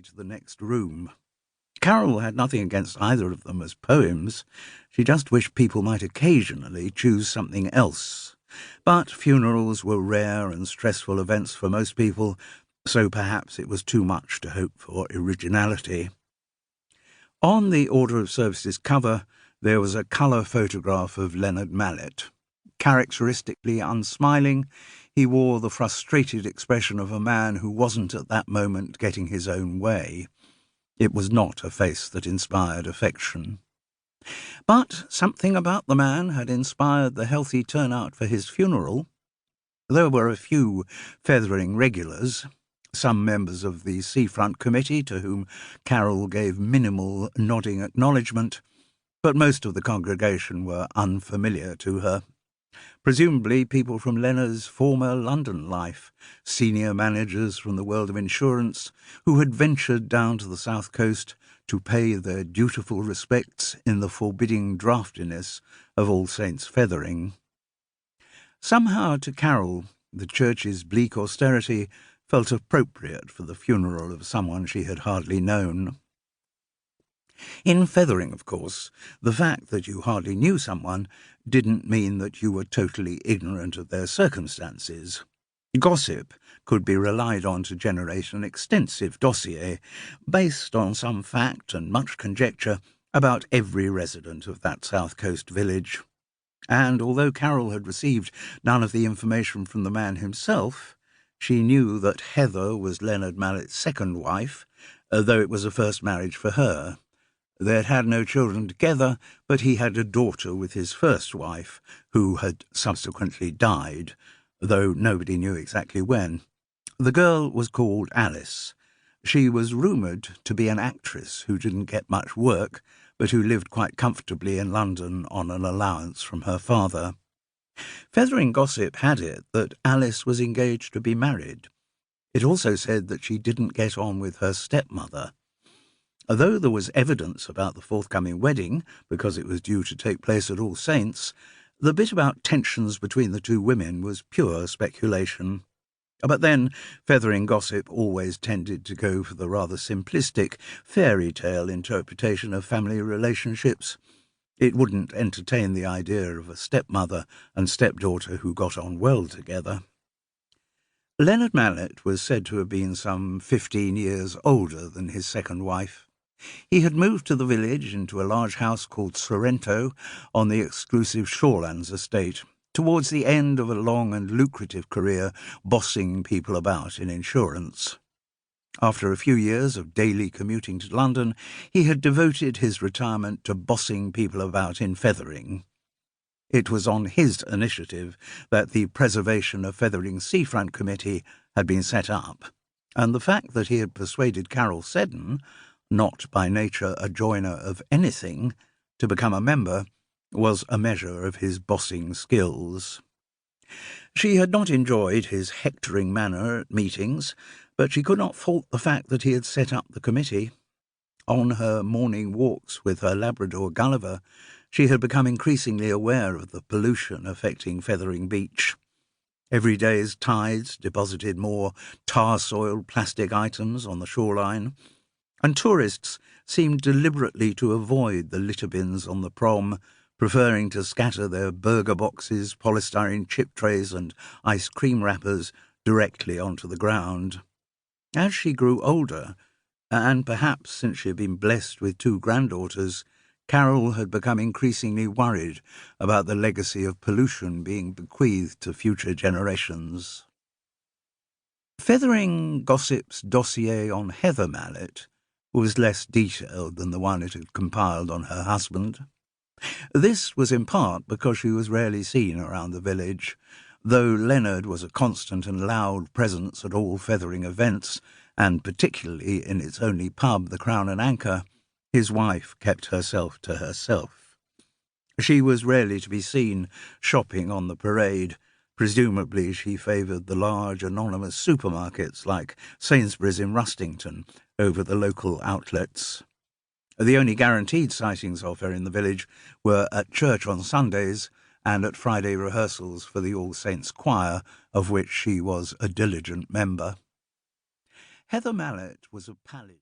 to the next room. Carole had nothing against either of them as poems. She just wished people might occasionally choose something else. But funerals were rare and stressful events for most people, so perhaps it was too much to hope for originality. On the Order of Services cover, there was a colour photograph of Leonard Mallett. Characteristically unsmiling, he wore the frustrated expression of a man who wasn't at that moment getting his own way. It was not a face that inspired affection. But something about the man had inspired the healthy turnout for his funeral. There were a few Fethering regulars, some members of the Seafront Committee to whom Carole gave minimal nodding acknowledgement, but most of the congregation were unfamiliar to her. Presumably people from Leonard's former London life, senior managers from the world of insurance, who had ventured down to the south coast to pay their dutiful respects in the forbidding draughtiness of All Saints Fethering. Somehow to Carole, the church's bleak austerity felt appropriate for the funeral of someone she had hardly known. In Fethering, of course, the fact that you hardly knew someone didn't mean that you were totally ignorant of their circumstances. Gossip could be relied on to generate an extensive dossier, based on some fact and much conjecture about every resident of that south coast village. And although Carole had received none of the information from the man himself, she knew that Heather was Leonard Mallett's second wife, though it was a first marriage for her. They had had no children together, but he had a daughter with his first wife, who had subsequently died, though nobody knew exactly when. The girl was called Alice. She was rumoured to be an actress who didn't get much work, but who lived quite comfortably in London on an allowance from her father. Fethering gossip had it that Alice was engaged to be married. It also said that she didn't get on with her stepmother. Although there was evidence about the forthcoming wedding, because it was due to take place at All Saints, the bit about tensions between the two women was pure speculation. But then, Fethering gossip always tended to go for the rather simplistic fairy tale interpretation of family relationships. It wouldn't entertain the idea of a stepmother and stepdaughter who got on well together. Leonard Mallett was said to have been some 15 years older than his second wife. He had moved to the village into a large house called Sorrento on the exclusive Shorelands estate, towards the end of a long and lucrative career bossing people about in insurance. After a few years of daily commuting to London, he had devoted his retirement to bossing people about in Fethering. It was on his initiative that the Preservation of Fethering Seafront Committee had been set up, and the fact that he had persuaded Carole Seddon, not by nature a joiner of anything, to become a member, was a measure of his bossing skills. She had not enjoyed his hectoring manner at meetings, but she could not fault the fact that he had set up the committee. On her morning walks with her Labrador Gulliver, she had become increasingly aware of the pollution affecting Fethering Beach. Every day's tides deposited more tar-soiled plastic items on the shoreline, and tourists seemed deliberately to avoid the litter bins on the prom, preferring to scatter their burger boxes, polystyrene chip trays and ice cream wrappers directly onto the ground. As she grew older, and perhaps since she had been blessed with 2 granddaughters, Carole had become increasingly worried about the legacy of pollution being bequeathed to future generations. Fethering Gossip's dossier on Heather Mallett was less detailed than the one it had compiled on her husband. This was in part because she was rarely seen around the village, though Leonard was a constant and loud presence at all Fethering events, and particularly in its only pub, the Crown and Anchor. His wife kept herself to herself. She was rarely to be seen shopping on the parade. Presumably she favoured the large anonymous supermarkets like Sainsbury's in Rustington over the local outlets. The only guaranteed sightings of her in the village were at church on Sundays and at Friday rehearsals for the All Saints Choir, of which she was a diligent member. Heather Mallett was a pallid